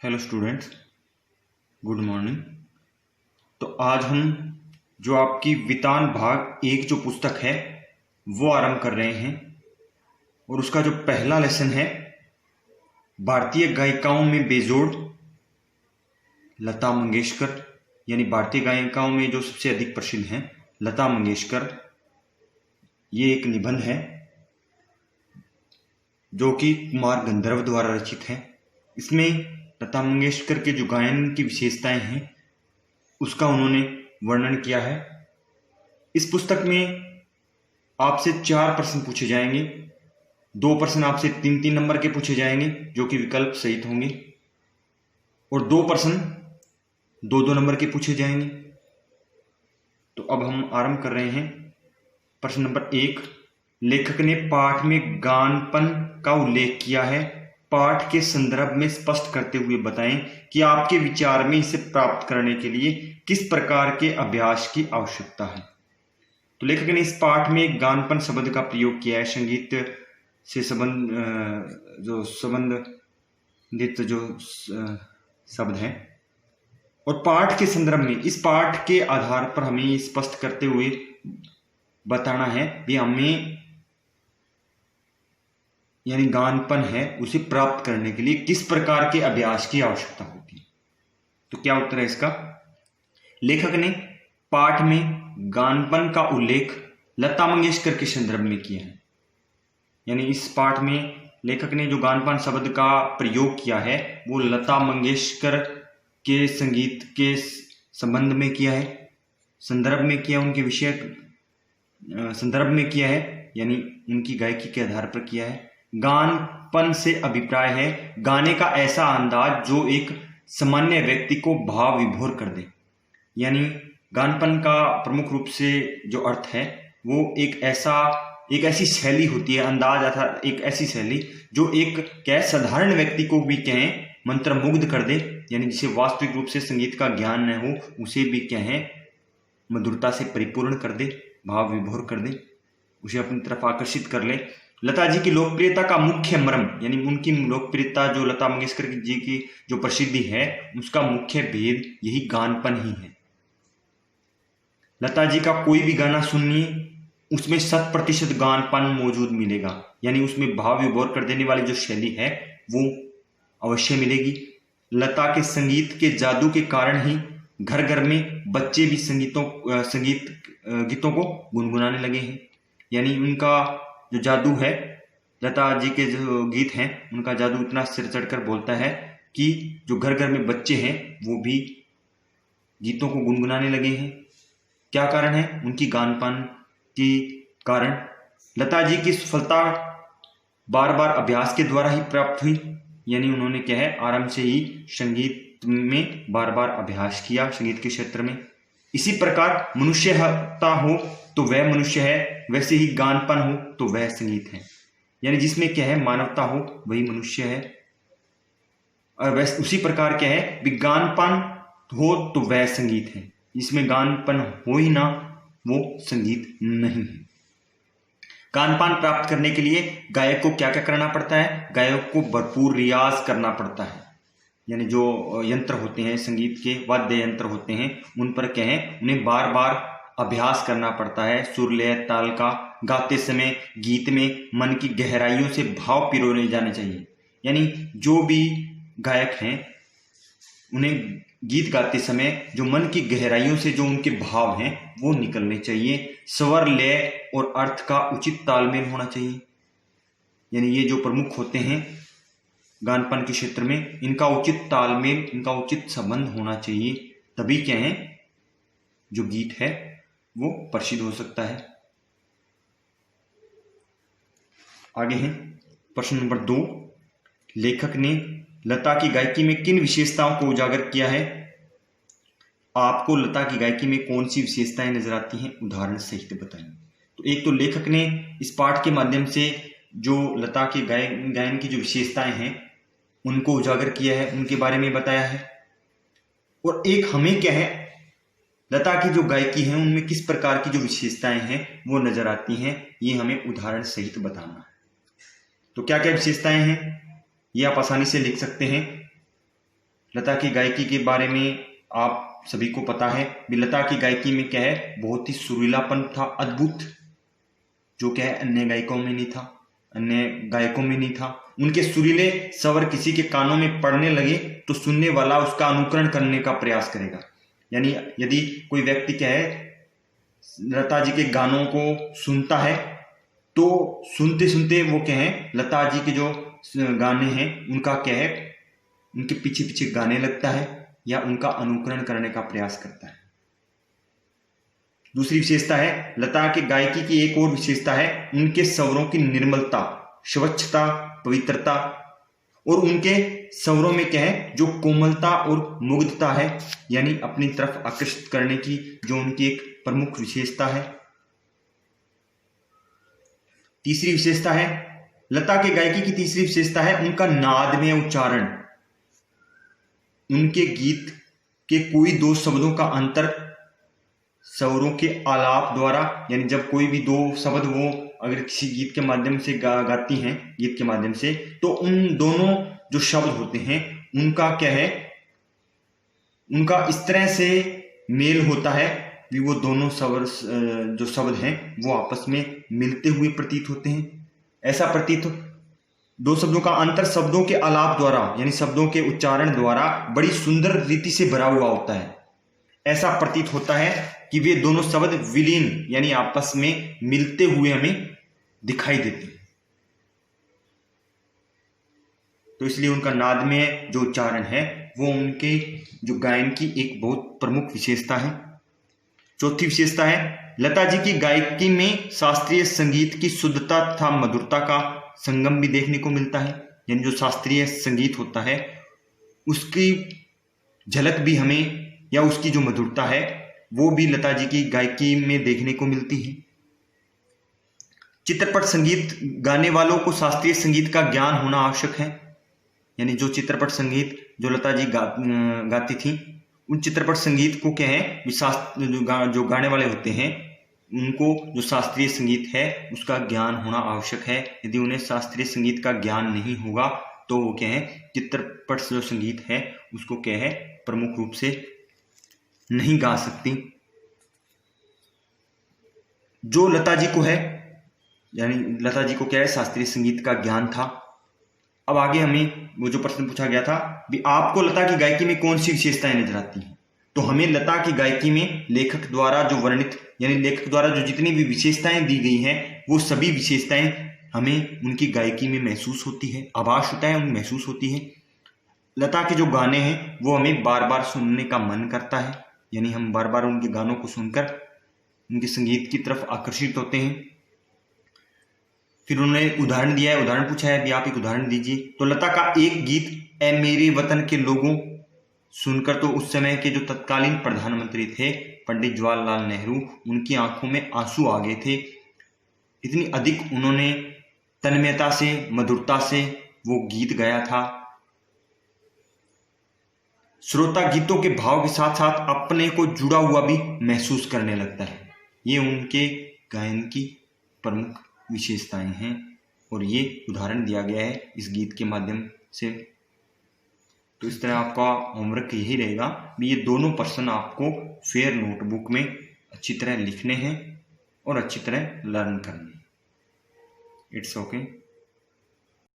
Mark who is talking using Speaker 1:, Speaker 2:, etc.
Speaker 1: Hello students, good morning. तो आज हम जो आपकी वितान भाग 1 जो पुस्तक है वो आरंभ कर रहे हैं और उसका जो पहला लेसन है भारतीय गायिकाओं में बेजोड़ लता मंगेशकर, यानी भारतीय गायिकाओं में जो सबसे अधिक प्रसिद्ध हैं लता मंगेशकर। ये एक निबंध है जो कि कुमार गंधर्व द्वारा रचित है। इसमें लता मंगेशकर के जो गायन की विशेषताएं हैं उसका उन्होंने वर्णन किया है। इस पुस्तक में आपसे 4 प्रश्न पूछे जाएंगे। 2 प्रश्न आपसे 3-3 नंबर के पूछे जाएंगे जो कि विकल्प सहित होंगे, और 2 प्रश्न 2-2 नंबर के पूछे जाएंगे। तो अब हम आरंभ कर रहे हैं। प्रश्न नंबर 1, लेखक ने पाठ में गानपन का उल्लेख किया है। पाठ के संदर्भ में स्पष्ट करते हुए बताएं कि आपके विचार में इसे प्राप्त करने के लिए किस प्रकार के अभ्यास की आवश्यकता है। तो लेखक ने इस पाठ में गानपन शब्द का प्रयोग किया है। संगीत से संबंधित जो शब्द हैं, और पाठ के संदर्भ में इस पाठ के आधार पर हमें स्पष्ट करते हुए बताना है कि हमें यानी गानपन है उसे प्राप्त करने के लिए किस प्रकार के अभ्यास की आवश्यकता होती है। तो क्या उत्तर है इसका? लेखक ने पाठ में गानपन का उल्लेख लता मंगेशकर के संदर्भ में किया है। यानी इस पाठ में लेखक ने जो गानपन शब्द का प्रयोग किया है वो लता मंगेशकर के संगीत के संबंध में किया है, संदर्भ में किया, उनके विषय संदर्भ में किया है, यानी उनकी गायकी के आधार पर किया है। गानपन से अभिप्राय है गाने का ऐसा अंदाज जो एक सामान्य व्यक्ति को भाव विभोर कर दे। यानी गानपन का प्रमुख रूप से जो अर्थ है वो एक ऐसी शैली होती है, अंदाज अर्थात एक ऐसी शैली जो एक साधारण व्यक्ति को भी कहें मंत्रमुग्ध कर दे, यानी जिसे वास्तविक रूप से संगीत का ज्ञान न हो उसे भी कहें मधुरता से परिपूर्ण कर दे, भाव विभोर कर दे, उसे अपनी तरफ आकर्षित कर ले। लता जी की लोकप्रियता का मुख्य मर्म, यानी उनकी लोकप्रियता जो लता मंगेशकर जी की जो प्रसिद्धि है उसका मुख्य भेद यही गानपन ही है। लता जी का कोई भी गाना सुनिए उसमें 100% गानपन मौजूद मिलेगा, यानी उसमें भाव विभोर कर देने वाली जो शैली है वो अवश्य मिलेगी। लता के संगीत के जादू के कारण ही घर घर में बच्चे भी संगीत गीतों को गुनगुनाने लगे हैं। यानी उनका जो जादू है, लता जी के जो गीत हैं उनका जादू इतना सिर चढ़कर बोलता है कि जो घर घर में बच्चे हैं वो भी गीतों को गुनगुनाने लगे हैं। क्या कारण है? उनकी गानपन के कारण। लता जी की सफलता बार बार अभ्यास के द्वारा ही प्राप्त हुई, यानी उन्होंने क्या है आरंभ से ही संगीत में बार बार अभ्यास किया, संगीत के क्षेत्र में। इसी प्रकार मनुष्यता हो तो वह मनुष्य है, वैसे ही गानपन हो तो वह संगीत है। यानी जिसमें क्या है मानवता हो वही मनुष्य है, और वैसे उसी प्रकार क्या है विज्ञानपन हो तो वह संगीत है। जिसमें गानपन हो ही ना वो संगीत नहीं है। गानपन प्राप्त करने के लिए गायक को क्या क्या करना पड़ता है? गायक को भरपूर रियाज करना पड़ता है, यानी जो यंत्र होते हैं संगीत के वाद्य यंत्र होते हैं उन पर क्या है उन्हें बार बार अभ्यास करना पड़ता है। सुर लय ताल का गाते समय गीत में मन की गहराइयों से भाव पिरोने जाने चाहिए। यानी जो भी गायक हैं उन्हें गीत गाते समय जो मन की गहराइयों से जो उनके भाव हैं वो निकलने चाहिए। स्वर लय और अर्थ का उचित तालमेल होना चाहिए। यानी ये जो प्रमुख होते हैं गानपन के क्षेत्र में, इनका उचित तालमेल, इनका उचित संबंध होना चाहिए, तभी क्या है जो गीत है वो प्रसिद्ध हो सकता है। आगे है प्रश्न नंबर 2, लेखक ने लता की गायकी में किन विशेषताओं को उजागर किया है? आपको लता की गायकी में कौन सी विशेषताएं नजर आती हैं, उदाहरण सहित बताएं। तो एक तो लेखक ने इस पाठ के माध्यम से जो लता के गायन की जो विशेषताएं हैं उनको उजागर किया है, उनके बारे में बताया है। और एक हमें क्या है लता की जो गायकी है उनमें किस प्रकार की जो विशेषताएं हैं वो नजर आती हैं, ये हमें उदाहरण सहित बताना है। तो क्या क्या विशेषताएं हैं ये आप आसानी से लिख सकते हैं। लता की गायकी के बारे में आप सभी को पता है भी लता की गायकी में क्या है, बहुत ही सुरीलापन था, अद्भुत, जो क्या है अन्य गायकों में नहीं था, अन्य गायकों में नहीं था। उनके सुरीले स्वर किसी के कानों में पड़ने लगे तो सुनने वाला उसका अनुकरण करने का प्रयास करेगा। यानी यदि कोई व्यक्ति क्या है लता जी के गानों को सुनता है तो सुनते सुनते वो क्या है लता जी के जो गाने हैं उनका क्या है उनके पीछे पीछे गाने लगता है या उनका अनुकरण करने का प्रयास करता है। दूसरी विशेषता है लता के गायकी की एक और विशेषता है उनके स्वरों की निर्मलता, स्वच्छता, पवित्रता, और उनके स्वरों में क्या है जो कोमलता और मुग्धता है, यानी अपनी तरफ आकर्षित करने की जो उनकी एक प्रमुख विशेषता है। तीसरी विशेषता है लता के गायकी की तीसरी विशेषता है उनका नादमय उच्चारण। उनके गीत के कोई दो शब्दों का अंतर स्वरों के आलाप द्वारा, यानी जब कोई भी दो शब्द वो अगर किसी गीत के माध्यम से गाती हैं गीत के माध्यम से, तो उन दोनों जो शब्द होते हैं उनका क्या है उनका इस तरह से मेल होता है कि वो दोनों जो शब्द हैं वो आपस में मिलते हुए प्रतीत होते हैं। ऐसा प्रतीत दो शब्दों का अंतर शब्दों के आलाप द्वारा यानी शब्दों के उच्चारण द्वारा बड़ी सुंदर रीति से भरा हुआ होता है। ऐसा प्रतीत होता है कि वे दोनों शब्द विलीन यानी आपस में मिलते हुए हमें दिखाई देते हैं। तो इसलिए उनका नादमय जो उच्चारण है वो उनके जो गायन की एक बहुत प्रमुख विशेषता है। चौथी विशेषता है लता जी की गायकी में शास्त्रीय संगीत की शुद्धता तथा मधुरता का संगम भी देखने को मिलता है। यानी जो शास्त्रीय संगीत होता है उसकी झलक भी हमें या उसकी जो मधुरता है वो भी लता जी की गायकी में देखने को मिलती है। चित्रपट संगीत गाने वालों को शास्त्रीय संगीत का ज्ञान होना आवश्यक है। यानी जो चित्रपट संगीत जो लता जी गाती थी उन चित्रपट संगीत को क्या है जो गाने वाले होते हैं उनको जो शास्त्रीय संगीत है उसका ज्ञान होना आवश्यक है। यदि उन्हें शास्त्रीय संगीत का ज्ञान नहीं होगा तो वो क्या है चित्रपट जो संगीत है उसको क्या है प्रमुख रूप से नहीं गा सकती। जो लता जी को है यानी लता जी को क्या है शास्त्रीय संगीत का ज्ञान था। अब आगे हमें वो जो प्रश्न पूछा गया था भी आपको लता की गायकी में कौन सी विशेषताएं नजर आती हैं, तो हमें लता की गायकी में लेखक द्वारा जो वर्णित यानी लेखक द्वारा जो जितनी भी विशेषताएं दी गई हैं वो सभी विशेषताएं हमें उनकी गायकी में महसूस होती है, आभास होता है, उनमें महसूस होती है। लता के जो गाने हैं वो हमें बार बार सुनने का मन करता है, यानी हम बार बार उनके गानों को सुनकर उनके संगीत की तरफ आकर्षित होते हैं। फिर उन्होंने उदाहरण दिया है, उदाहरण पूछा है भी आप एक उदाहरण दीजिए। तो लता का एक गीत ए मेरे वतन के लोगों सुनकर तो उस समय के जो तत्कालीन प्रधानमंत्री थे पंडित जवाहरलाल नेहरू उनकी आंखों में आंसू आ गए थे। इतनी अधिक उन्होंने तन्मयता से मधुरता से वो गीत गाया था। श्रोता गीतों के भाव के साथ साथ अपने को जुड़ा हुआ भी महसूस करने लगता है। ये उनके गायन की प्रमुख विशेषताएं हैं और ये उदाहरण दिया गया है इस गीत के माध्यम से। तो इस तरह आपका होमवर्क यही रहेगा भी ये दोनों प्रश्न आपको फेयर नोटबुक में अच्छी तरह लिखने हैं और अच्छी तरह लर्न करने हैं। It's okay.